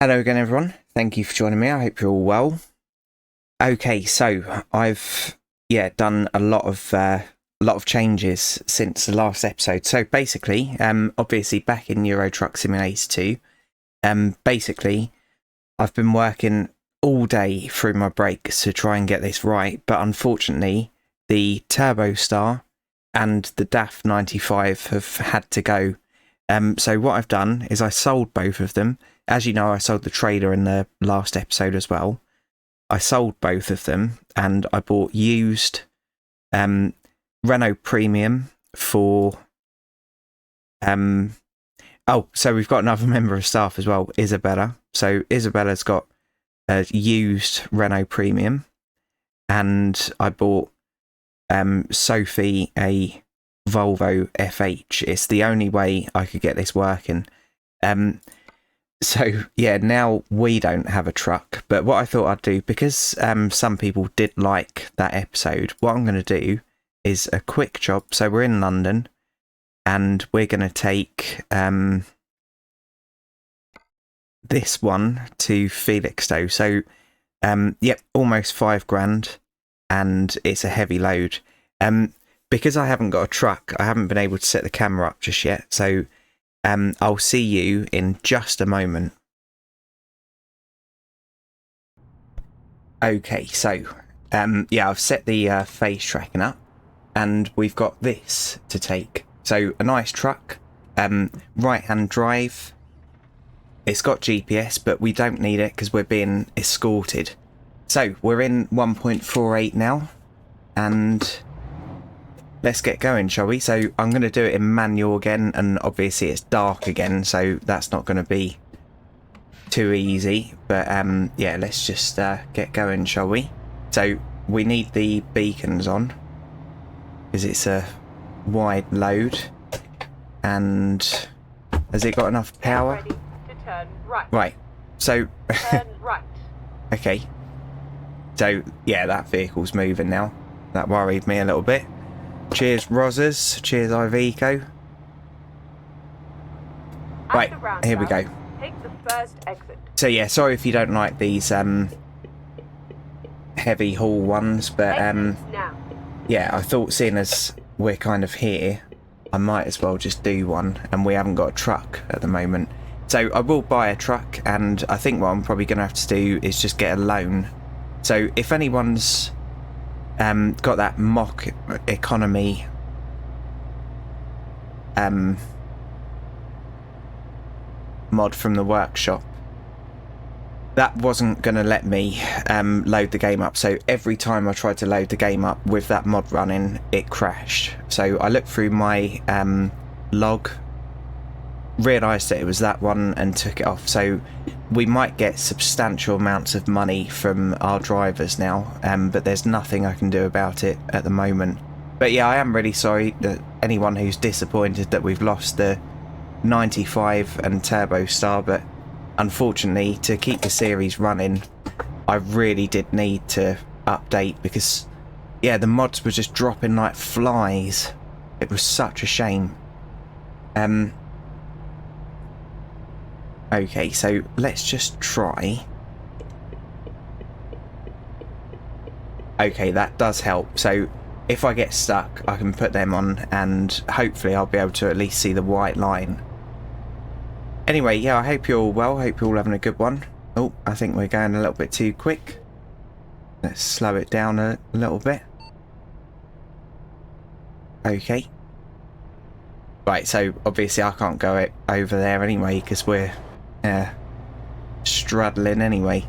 Hello again, everyone. Thank you for joining me. I hope you're all well. Okay, so I've done a lot of changes since the last episode. So basically, obviously back in Euro Truck Simulator 2, basically I've been working all day through my breaks to try and get this right, but unfortunately the Turbo Star and the DAF 95 have had to go. So what I've done is I sold both of them. As you know, I sold the trailer in the last episode as well. I sold both of them and I bought used Renault Premium for... so we've got another member of staff as well, Isabella. So Isabella's got a used Renault Premium, and I bought Sophie a Volvo FH. It's the only way I could get this working. So yeah, now we don't have a truck, but what I thought I'd do, because some people did like that episode, what I'm going to do is a quick job. So we're in London and we're going to take this one to Felixstowe. So almost £5,000, and it's a heavy load. Because I haven't got a truck, I haven't been able to set the camera up just yet. So I'll see you in just a moment. Okay, so I've set the phase tracking up, and we've got this to take. So a nice truck, right-hand drive. It's got GPS, but we don't need it because we're being escorted. So we're in 1.48 now, and let's get going, shall we? So I'm going to do it in manual again, and obviously it's dark again, so that's not going to be too easy. But let's just get going, shall we? So we need the beacons on because it's a wide load. And has it got enough power? Ready to turn right. Right. So Turn right. okay. So yeah, that vehicle's moving now. That worried me a little bit. Cheers, Rozzers. Cheers, Iveco. Right, here we go. Take the first exit. So yeah, sorry if you don't like these heavy haul ones, but Now. yeah, I thought seeing as we're kind of here, I might as well just do one, and we haven't got a truck at the moment. So I will buy a truck, and I think what I'm probably going to have to do is just get a loan. So if anyone's got that mock economy mod from the workshop, that wasn't going to let me load the game up. So every time I tried to load the game up with that mod running, it crashed. So I looked through my log, realised that it was that one, and took it off. So we might get substantial amounts of money from our drivers now, but there's nothing I can do about it at the moment. But yeah, I am really sorry that anyone who's disappointed that we've lost the 95 and Turbo Star, but unfortunately, to keep the series running, I really did need to update, because yeah, the mods were just dropping like flies. It was such a shame. Okay, so let's just try. Okay, that does help. So if I get stuck, I can put them on, and hopefully I'll be able to at least see the white line. Anyway, yeah, I hope you're all well. I hope you're all having a good one. Oh, I think we're going a little bit too quick. Let's slow it down a little bit. Okay. Right, so obviously I can't go over there anyway, because we're straddling anyway.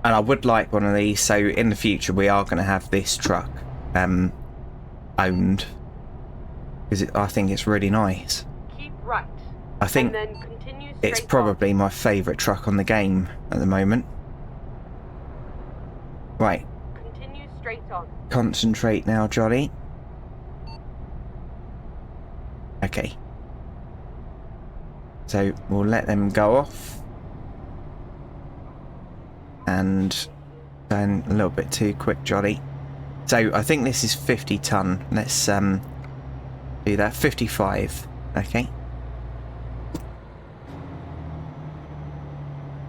And I would like one of these, so in the future we are going to have this truck owned, because I think it's really nice. Keep right. I think and then continue it's straight probably my favourite truck on the game at the moment. Right. Continue straight on. Concentrate now, Johnny. Okay. So we'll let them go off. And going a little bit too quick, Johnny. So I think this is 50 ton. Let's do that. 55. Okay.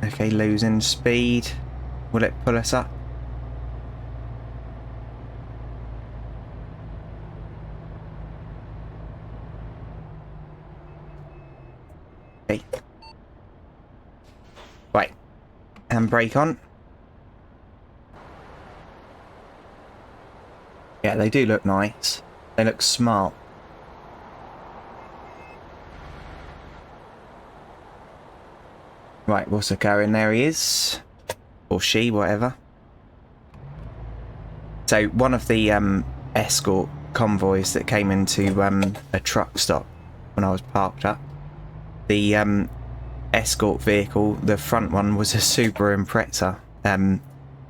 Okay, losing speed. Will it pull us up? Okay. Right. Handbrake on. Yeah, they do look nice. They look smart. Right, what's occurring? There he is. Or she, whatever. So, one of the escort convoys that came into a truck stop when I was parked up. The escort vehicle, the front one, was a Subaru Impreza. And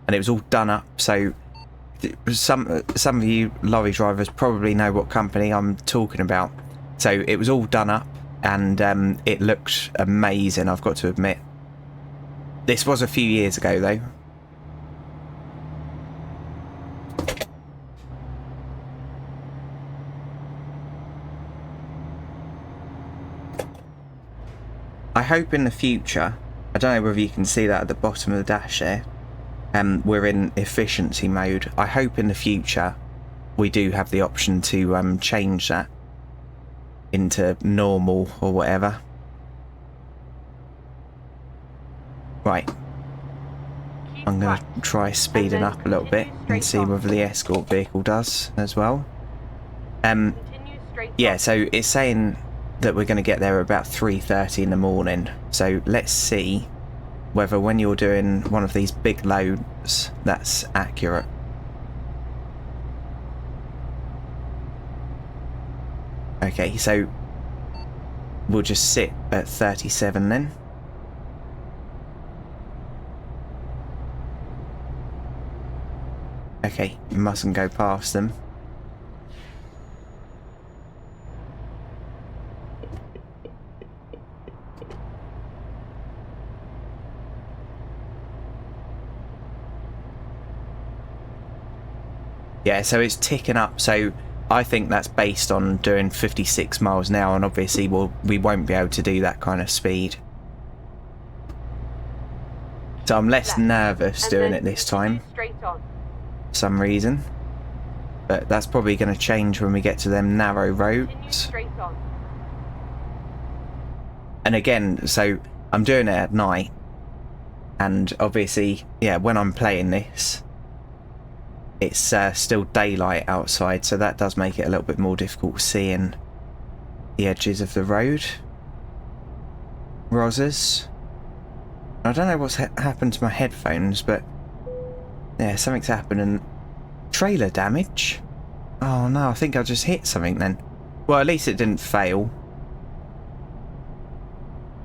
it was all done up, so some of you lorry drivers probably know what company I'm talking about. So it was all done up, and it looked amazing, I've got to admit. This was a few years ago though. I hope in the future, I don't know whether you can see that at the bottom of the dash there, we're in efficiency mode. I hope in the future we do have the option to change that into normal or whatever. Right. I'm going to try speeding up a little bit and see whether the escort vehicle does as well. Yeah, so it's saying that we're going to get there about 3:30 in the morning. So let's see whether when you're doing one of these big loads, that's accurate. Okay, so we'll just sit at 37 then. Okay, mustn't go past them. Yeah, so it's ticking up, so I think that's based on doing 56 miles an hour, and obviously we won't be able to do that kind of speed. So I'm less nervous doing it this time, for some reason. But that's probably going to change when we get to them narrow roads. And again, so I'm doing it at night, and obviously, yeah, when I'm playing this, it's still daylight outside, so that does make it a little bit more difficult seeing the edges of the road. Rosers. I don't know what's happened to my headphones, but yeah, something's happening. Trailer damage? Oh no, I think I just hit something then. Well, at least it didn't fail.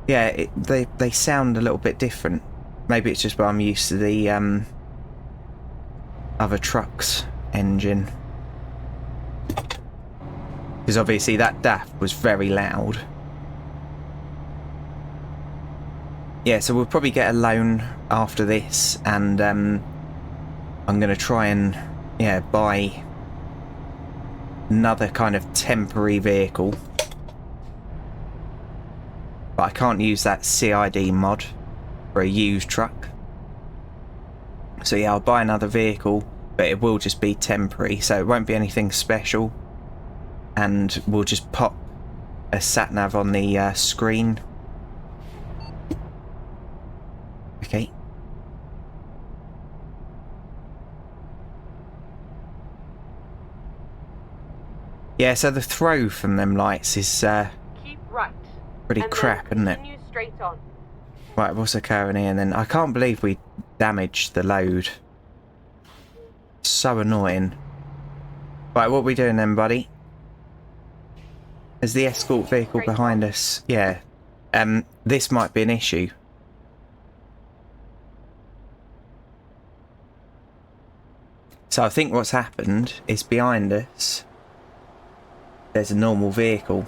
Yeah, they sound a little bit different. Maybe it's just where I'm used to the other truck's engine. Because obviously that DAF was very loud. Yeah, so we'll probably get a loan after this, and I'm going to try and, yeah, buy another kind of temporary vehicle. But I can't use that CID mod for a used truck. So yeah, I'll buy another vehicle, but it will just be temporary, so it won't be anything special. And we'll just pop a sat-nav on the screen. Okay. Yeah, so the throw from them lights is Keep right. pretty crap, isn't it? Straight on. Right, what's occurring here? And then I can't believe we damaged the load. So annoying. Right, what are we doing then, buddy? Is the escort vehicle behind us? Yeah. This might be an issue. So I think what's happened is behind us, there's a normal vehicle.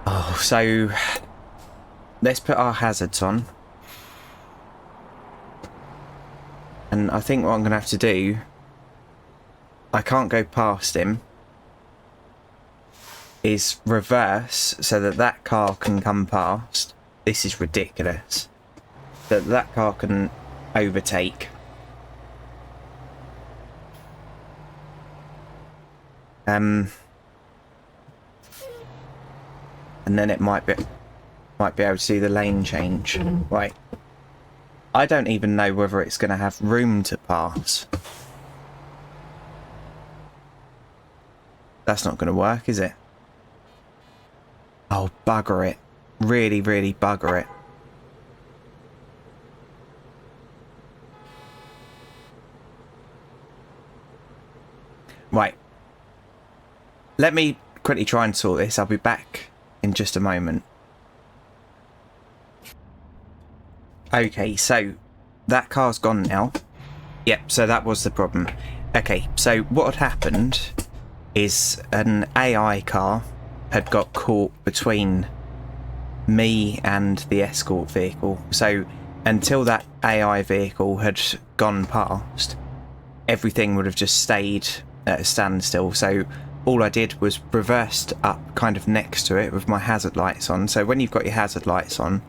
Oh, so let's put our hazards on. And I think what I'm going to have to do, I can't go past him, is reverse so that that car can come past. This is ridiculous. That car can overtake. And then it might be able to see the lane change. Right. I don't even know whether it's going to have room to pass. That's not going to work, is it? Oh, bugger it. Really, really bugger it. Right. Let me quickly try and sort this. I'll be back in just a moment. Okay, so that car's gone now. Yep, so that was the problem. Okay, so what had happened is an AI car had got caught between me and the escort vehicle. So until that AI vehicle had gone past, everything would have just stayed at a standstill. So all I did was reversed up kind of next to it with my hazard lights on. So when you've got your hazard lights on,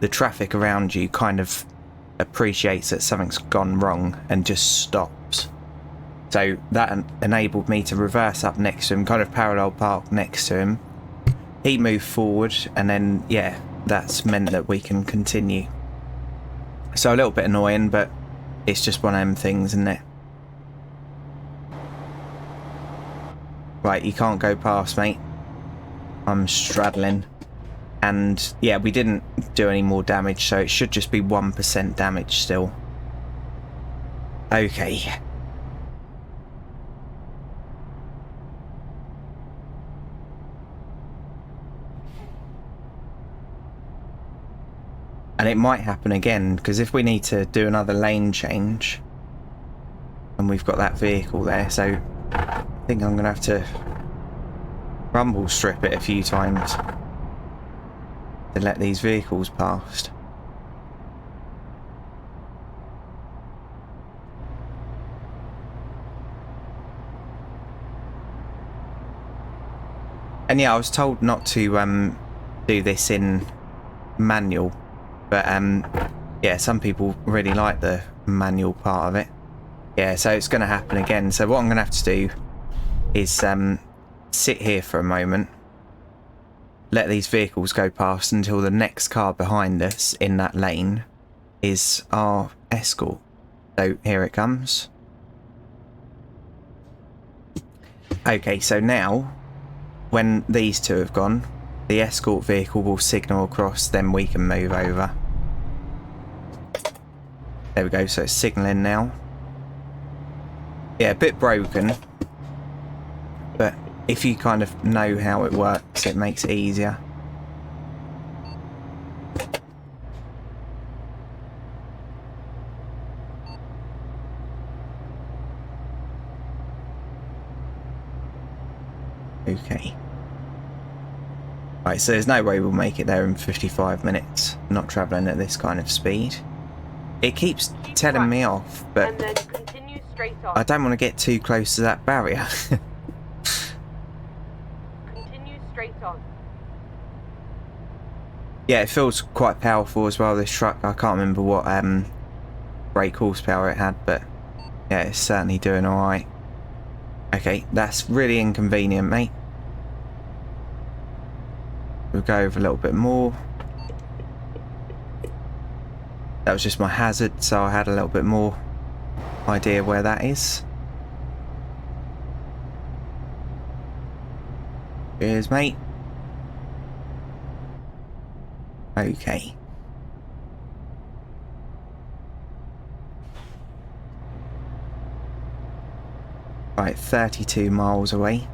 the traffic around you kind of appreciates that something's gone wrong and just stops. So that enabled me to reverse up next to him, kind of parallel park next to him. He moved forward, and then, yeah, that's meant that we can continue. So a little bit annoying, but it's just one of them things, isn't it? Right, you can't go past, mate. I'm straddling. And, yeah, we didn't do any more damage, so it should just be 1% damage still. Okay. And it might happen again, because if we need to do another lane change, and we've got that vehicle there, so I think I'm going to have to rumble strip it a few times to let these vehicles past. And yeah, I was told not to do this in manual, but yeah, some people really like the manual part of it. Yeah, so it's going to happen again. So what I'm going to have to do is sit here for a moment, let these vehicles go past until the next car behind us in that lane is our escort. So here it comes. Okay, so now when these two have gone, the escort vehicle will signal across, then we can move over. There we go, so it's signalling now. Yeah, a bit broken, but if you kind of know how it works, it makes it easier. Okay. Right, so there's no way we'll make it there in 55 minutes, not travelling at this kind of speed. It keeps telling me off, but and then continue straight on. I don't want to get too close to that barrier. Continue straight on. Yeah, it feels quite powerful as well, this truck. I can't remember what brake horsepower it had, but yeah, it's certainly doing alright. Okay, that's really inconvenient, mate. We'll go over a little bit more. That was just my hazard, so I had a little bit more idea where that is. Cheers, mate. Okay. Right, 32 miles away.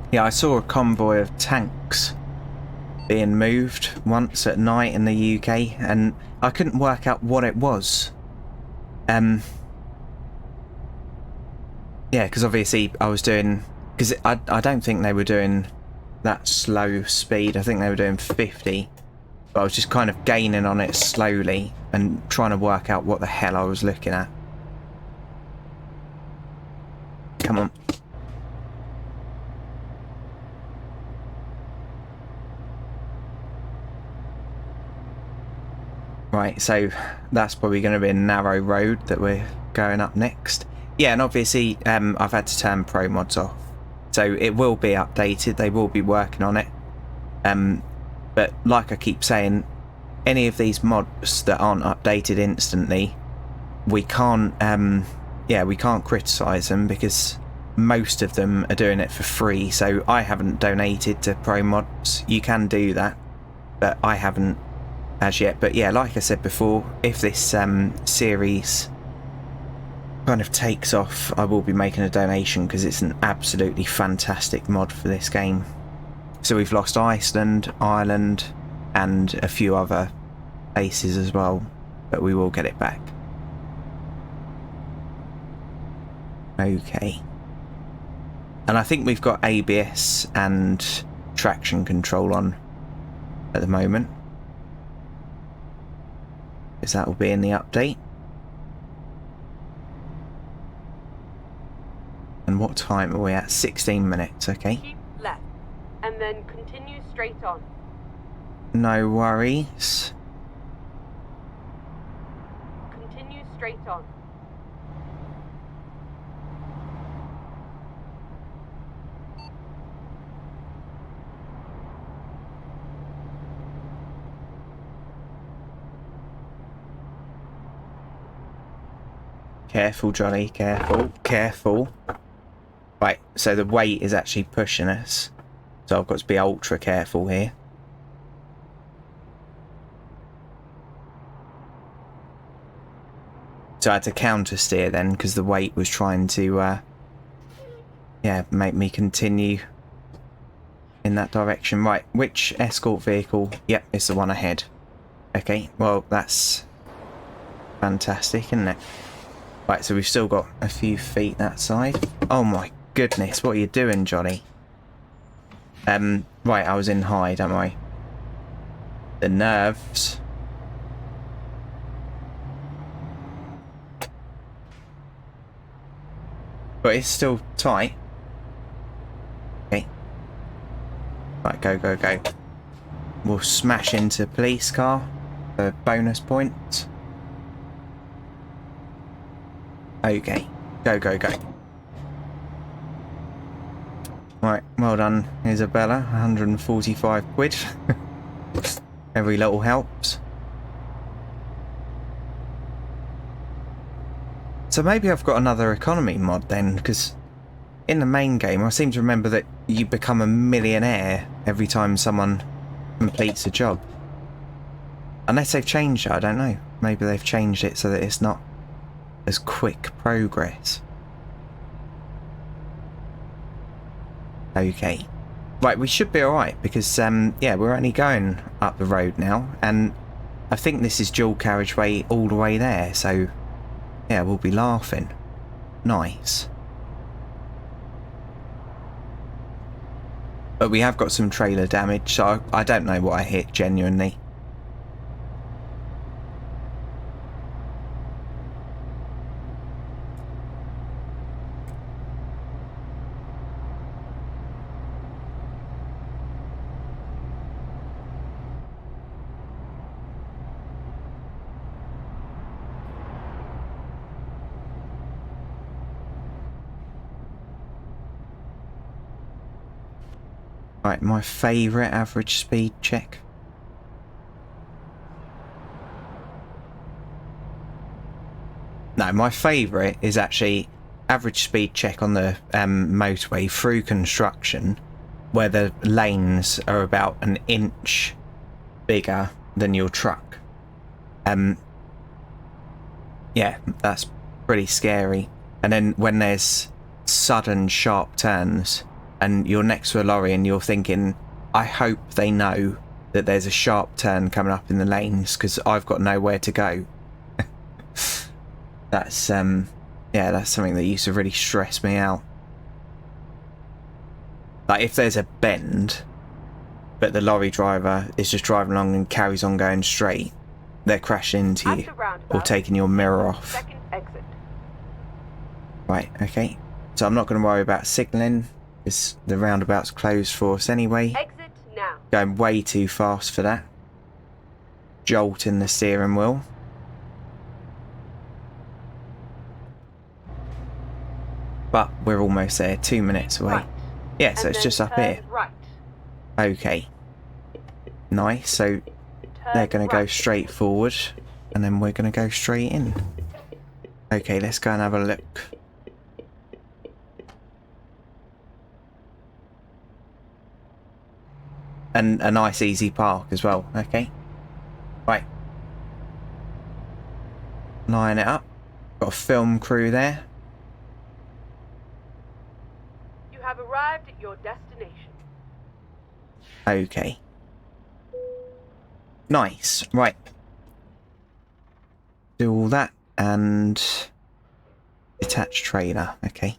Yeah, I saw a convoy of tanks being moved once at night in the UK, and I couldn't work out what it was. Yeah, because obviously I was doing... Because I don't think they were doing that slow speed. I think they were doing 50. But I was just kind of gaining on it slowly and trying to work out what the hell I was looking at. Come on. Right, so that's probably going to be a narrow road that we're going up next. Yeah, and obviously I've had to turn pro mods off. So it will be updated, they will be working on it. But like I keep saying, any of these mods that aren't updated instantly, we can't we can't criticise them because most of them are doing it for free. So I haven't donated to pro mods. You can do that, but I haven't as yet. But yeah, like I said before, if this series kind of takes off, I will be making a donation because it's an absolutely fantastic mod for this game. So we've lost Iceland, Ireland, and a few other places as well, but we will get it back. Okay. And I think we've got ABS and traction control on at the moment, because that will be in the update. And what time are we at? 16 minutes, okay. Keep left, and then continue straight on. No worries. Continue straight on. Careful, Johnny, careful, careful. Right, so the weight is actually pushing us. So I've got to be ultra careful here. So I had to counter steer then because the weight was trying to, make me continue in that direction. Right, which escort vehicle? Yep, it's the one ahead. Okay, well, that's fantastic, isn't it? Right, so we've still got a few feet that side. Oh my goodness, what are you doing, Johnny? Right, I was in high, don't I? The nerves. But it's still tight. Okay. Right, go, go, go. We'll smash into police car for bonus points. Okay, go, go, go. Right, well done, Isabella. 145 quid. Every little helps. So maybe I've got another economy mod then, because in the main game I seem to remember that you become a millionaire every time someone completes a job. Unless they've changed it, I don't know. Maybe they've changed it so that it's not as quick progress. Okay. Right, we should be alright because, yeah, we're only going up the road now, and I think this is dual carriageway all the way there, so yeah, we'll be laughing. Nice. But we have got some trailer damage, so I don't know what I hit, genuinely. Right, my favourite average speed check. No, my favourite is actually average speed check on the motorway through construction, where the lanes are about an inch bigger than your truck. Yeah, that's pretty scary. And then when there's sudden sharp turns and you're next to a lorry and you're thinking, I hope they know that there's a sharp turn coming up in the lanes because I've got nowhere to go. That's yeah, that's something that used to really stress me out. Like if there's a bend but the lorry driver is just driving along and carries on going straight, they're crashing into you or taking your mirror off. Second exit. Right, okay. So I'm not going to worry about signalling because the roundabout's closed for us anyway. Exit now. Going way too fast for that. jolt in the steering wheel. But we're almost there, 2 minutes away. Right. Yeah, so And it's then just up turn here. Right. Okay. Nice, so Turn they're going to go right. straight forward, and then we're going to go straight in. Okay, let's go and have a look. And a nice easy park as well, okay. Right. Line it up. Got a film crew there. You have arrived at your destination. Okay. Nice. Right. Do all that and detach trailer. Okay.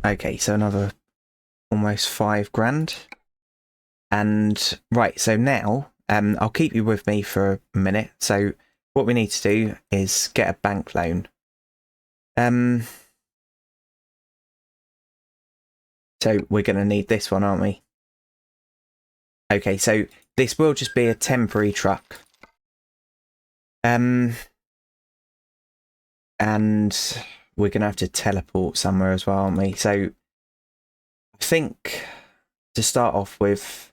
Okay, so another almost 5 grand. And right, so now I'll keep you with me for a minute. So what we need to do is get a bank loan. So we're going to need this one, aren't we? Okay, so this will just be a temporary truck. And we're going to have to teleport somewhere as well, aren't we? So I think to start off with,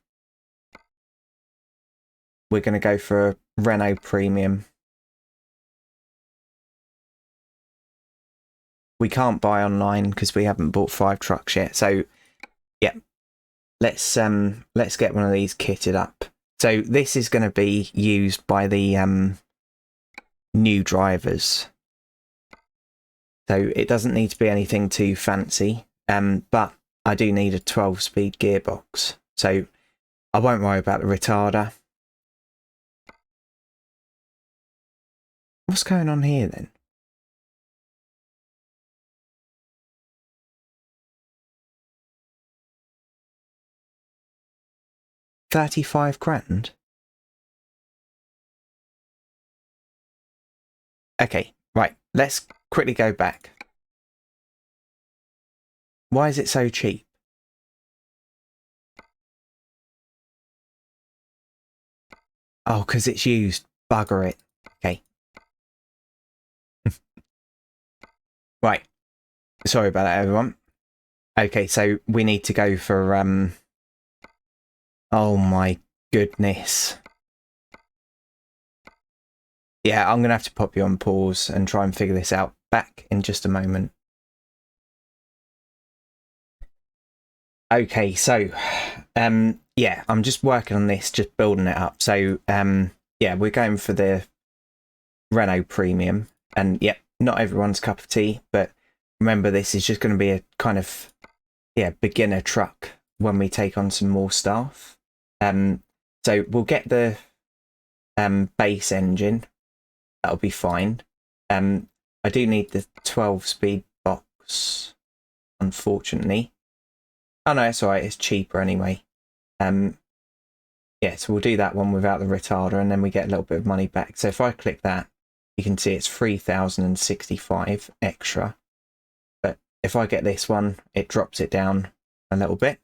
we're going to go for a Renault Premium. We can't buy online because we haven't bought 5 trucks yet. So yeah, let's get one of these kitted up. So this is going to be used by the new drivers. So it doesn't need to be anything too fancy. But I do need a 12-speed gearbox. So I won't worry about the retarder. What's going on here then? £35 grand? Okay, right, let's quickly go back. Why is it so cheap? Oh, because it's used. Bugger it. Okay. Right. Sorry about that, everyone. Okay, so we need to go for, oh my goodness. Yeah, I'm going to have to pop you on pause and try and figure this out. Back in just a moment. Okay, so, yeah, I'm just working on this, just building it up. So, yeah, we're going for the Renault Premium. And, yeah, not everyone's cup of tea, but remember, this is just going to be a kind of, yeah, beginner truck when we take on some more staff. So we'll get the base engine. That'll be fine. I do need the 12-speed box, unfortunately. Oh no, it's alright, it's cheaper anyway. Yeah, so we'll do that one without the retarder and then we get a little bit of money back. So if I click that, you can see it's 3,065 extra. But if I get this one, it drops it down a little bit.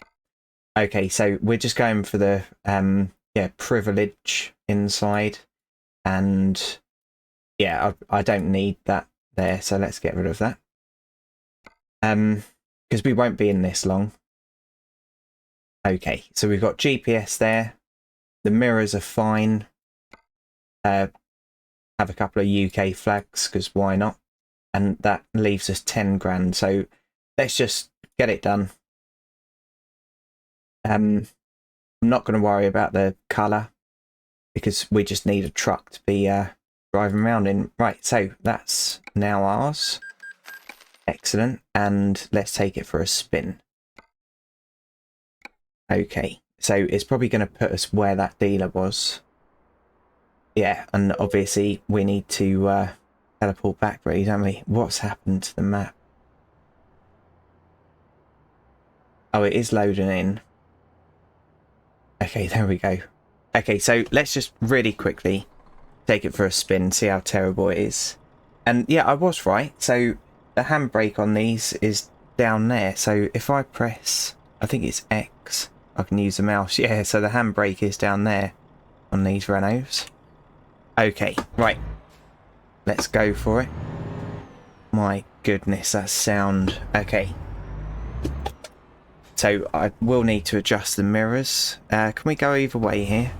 Okay, so we're just going for the yeah, privilege inside. And yeah, I don't need that there, so let's get rid of that. Because we won't be in this long. Okay, so we've got GPS there. The mirrors are fine. Have a couple of UK flags, because why not? And that leaves us 10 grand. So let's just get it done. I'm not going to worry about the colour, because we just need a truck to be driving around in. Right, so that's now ours. Excellent. And let's take it for a spin. Okay, so it's probably going to put us where that dealer was. Yeah, and obviously we need to teleport back, really, don't we? What's happened to the map? Oh, it is loading in. Okay, there we go. Okay, so let's just really quickly take it for a spin, see how terrible it is. And yeah, I was right. So the handbrake on these is down there. So if I press, I think it's X, I can use the mouse. Yeah, so the handbrake is down there on these Renaults. Okay, right. Let's go for it. My goodness, that sound. Okay. So I will need to adjust the mirrors. Can we go either way here?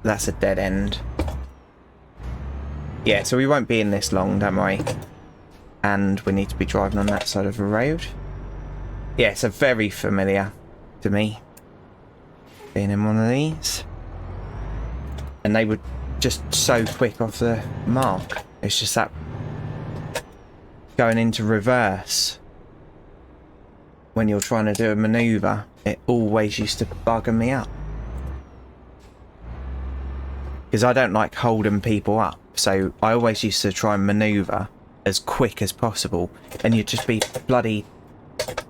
That's a dead end. Yeah, so we won't be in this long, don't worry. And we need to be driving on that side of the road. Yeah, so very familiar to me being in one of these. And they were just so quick off the mark. It's just that going into reverse when you're trying to do a manoeuvre, it always used to bugger me up. Because I don't like holding people up, so I always used to try and manoeuvre as quick as possible, and you'd just be bloody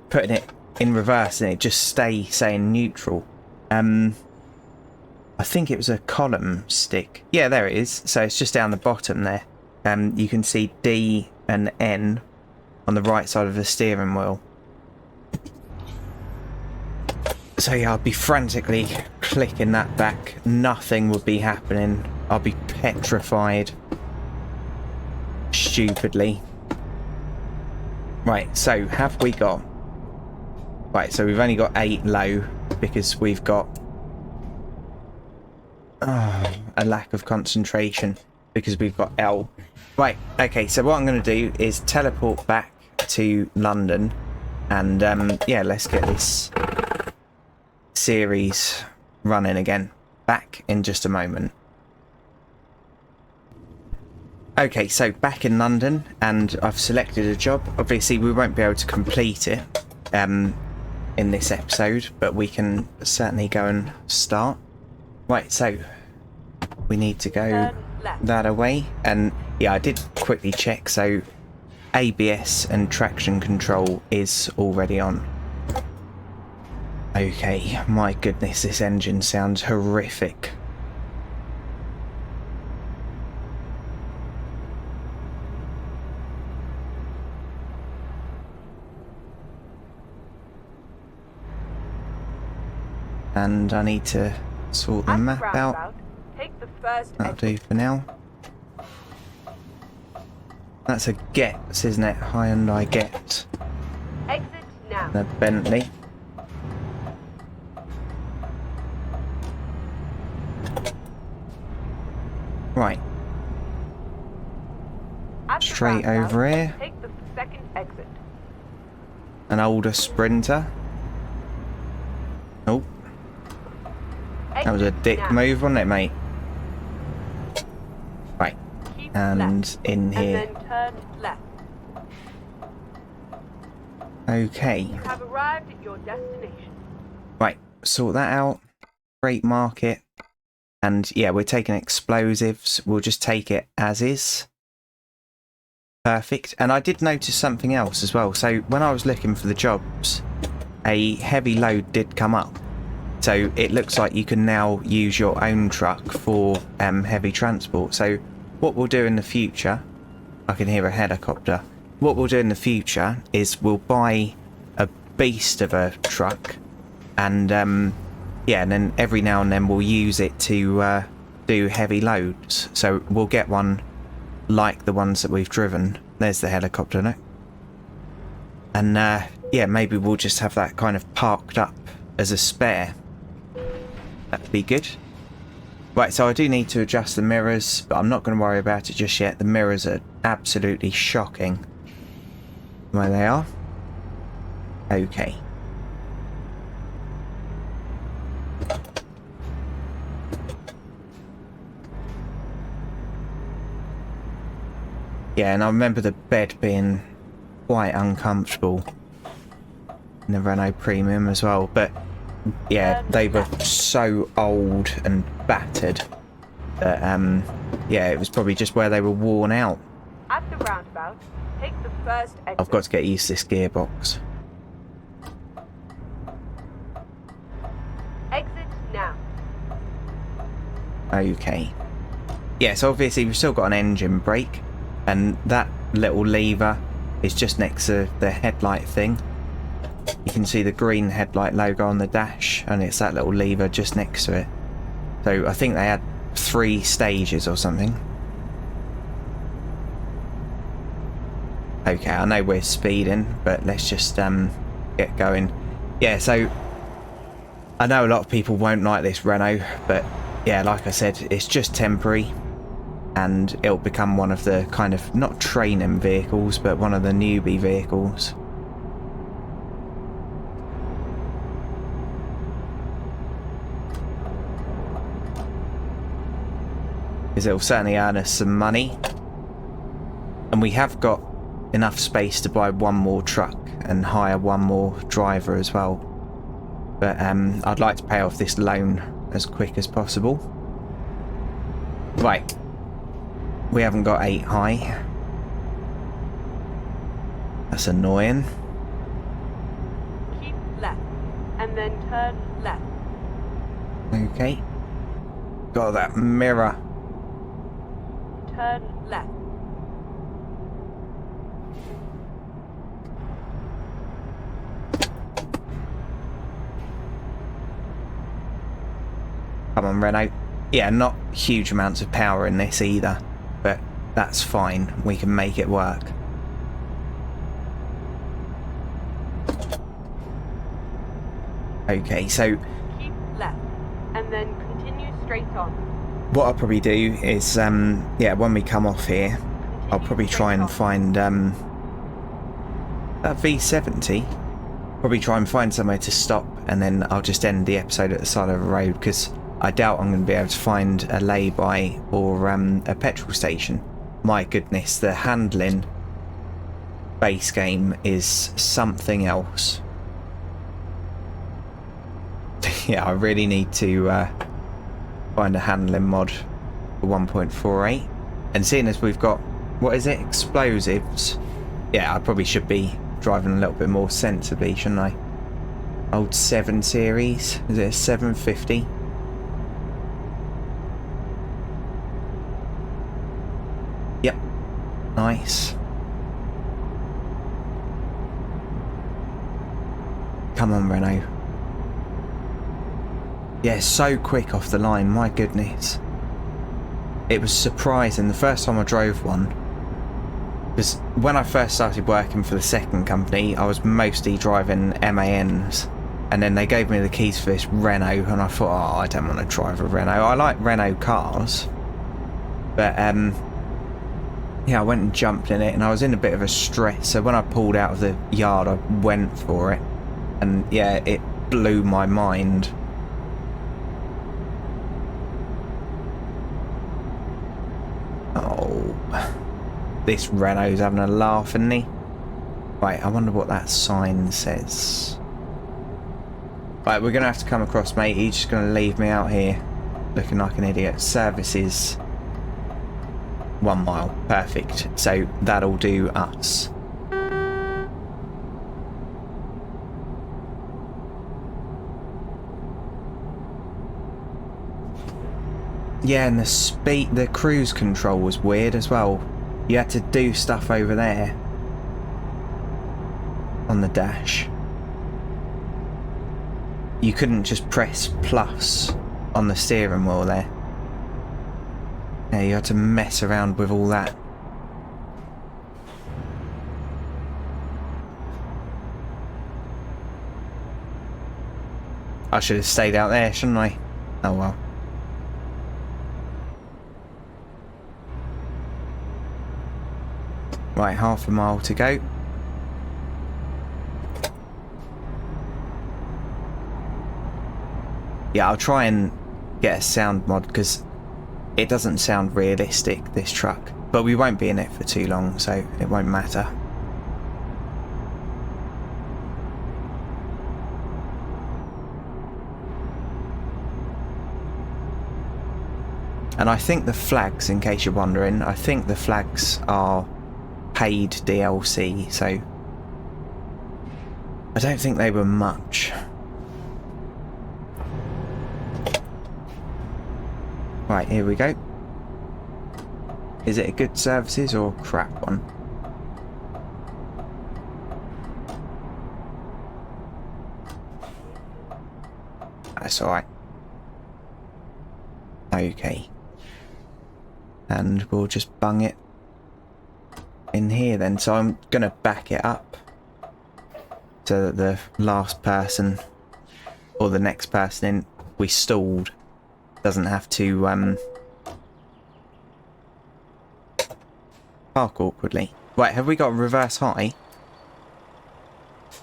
putting it in reverse and it just saying neutral. I think it was a column stick. Yeah, there it is. So it's just down the bottom there. You can see D and N on the right side of the steering wheel. So yeah, I'll be frantically clicking that back. Nothing would be happening. I'll be petrified. Stupidly. Right, so have we got... Right, so we've only got 8 low because we've got a lack of concentration because we've got L. Right, okay, so what I'm going to do is teleport back to London and yeah, let's get this series running again. Back in just a moment. Okay, so back in London and I've selected a job. Obviously we won't be able to complete it in this episode, but we can certainly go and start. Right, so we need to go that away, and yeah, I did quickly check, so ABS and traction control is already on. Okay, my goodness, this engine sounds horrific. And I need to sort the map out. Take the first That'll do for now. That's a Getz, isn't it? Hyundai Getz. exit now. The Bentley. Right. At the Straight roundabout, over here. Take the second exit. An older Sprinter. Oh, that was a Exit dick now. move, wasn't it, mate? Right. Keep And left, in here. and then turn left. Okay. You have arrived at your destination. Right. Sort that out. Freight market. And yeah, we're taking explosives. We'll just take it as is. Perfect. And I did notice something else as well. So when I was looking for the jobs, a heavy load did come up. So it looks like you can now use your own truck for heavy transport. So what we'll do in the future, I can hear a helicopter. What we'll do in the future is we'll buy a beast of a truck, and yeah, and then every now and then we'll use it to do heavy loads. So we'll get one like the ones that we've driven. There's the helicopter now. And yeah, maybe we'll just have that kind of parked up as a spare. That'd be good. Right, so I do need to adjust the mirrors, but I'm not going to worry about it just yet. The mirrors are absolutely shocking where they are. Okay. Yeah, and I remember the bed being quite uncomfortable in the Renault Premium as well, but yeah, they were so old and battered that yeah, it was probably just where they were worn out. At the roundabout, take the first exit. I've got to get used to this gearbox. Exit now. Okay. Yeah, so obviously we've still got an engine brake, and that little lever It's just next to the headlight thing. You can see the green headlight logo on the dash, and it's that little lever just next to it. So I think they had 3 stages or something. Okay, I know we're speeding, but let's just get going. Yeah, so I know a lot of people won't like this Renault, but yeah, like I said, it's just temporary, and it'll become one of the kind of, not training vehicles, but one of the newbie vehicles. Because it'll certainly earn us some money, and we have got enough space to buy one more truck and hire one more driver as well. But I'd like to pay off this loan as quick as possible. Right, we haven't got 8 high. That's annoying. Keep left, and then turn left. Okay, got that mirror. Turn left. Come on, Renault. Yeah, not huge amounts of power in this either, but that's fine. We can make it work. Okay, so Keep left, and then continue straight on. what I'll probably do is, yeah, when we come off here, I'll probably try and find that V70. Probably try and find somewhere to stop, and then I'll just end the episode at the side of the road, because I doubt I'm going to be able to find a lay-by or a petrol station. My goodness, the handling base game is something else. Yeah, I really need to find a handling mod for 1.48. And seeing as we've got, what is it, explosives? Yeah, I probably should be driving a little bit more sensibly, shouldn't I? Old 7 Series, is it a 750? Yep, nice. Come on, Renault. Yeah, so quick off the line, my goodness. It was surprising the first time I drove one. Because when I first started working for the second company, I was mostly driving MANs. And then they gave me the keys for this Renault, and I thought, oh, I don't want to drive a Renault. I like Renault cars. But, yeah, I went and jumped in it, and I was in a bit of a stress. So when I pulled out of the yard, I went for it. And, yeah, it blew my mind. Oh, this Renault's having a laugh, isn't he? Right, I wonder what that sign says. Right, we're going to have to come across, mate. He's just going to leave me out here looking like an idiot. Services 1 mile. Perfect. So that'll do us. Yeah, and the cruise control was weird as well. You had to do stuff over there on the dash. You couldn't just press plus on the steering wheel there. Yeah, you had to mess around with all that. I should have stayed out there, shouldn't I? Oh well. Right, half a mile to go. Yeah, I'll try and get a sound mod because it doesn't sound realistic, this truck. But we won't be in it for too long, so it won't matter. And I think the flags, in case you're wondering, I think the flags are paid DLC, so I don't think they were much. Right, here we go. Is it a good services or a crap one? That's alright. Okay. And we'll just bung it in here then. So I'm going to back it up so that the last person or the next person in we stalled doesn't have to park awkwardly. Right, have we got reverse high?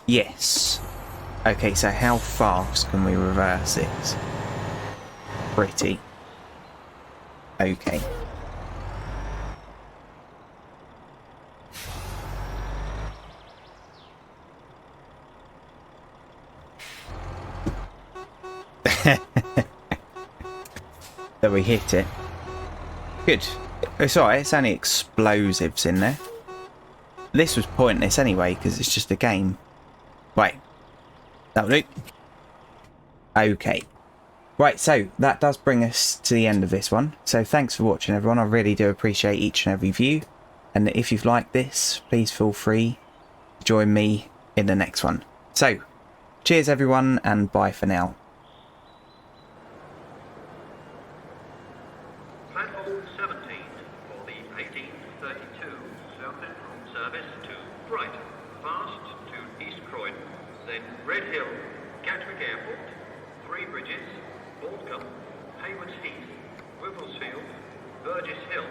Yes. Okay, so how fast can we reverse this? Pretty. Okay. That we hit it. Good. It's alright, it's only explosives in there. This was pointless anyway, because it's just a game. Right. That'll do. Okay. Right, so that does bring us to the end of this one. So thanks for watching, everyone. I really do appreciate each and every view. And if you've liked this, please feel free to join me in the next one. So, cheers everyone, and bye for now. Platform 17 for the 1832 South Central service to Brighton, fast to East Croydon, then Red Hill, Gatwick Airport, Three Bridges, Aldcombe, Haywards Heath, Wivelsfield, Burgess Hill,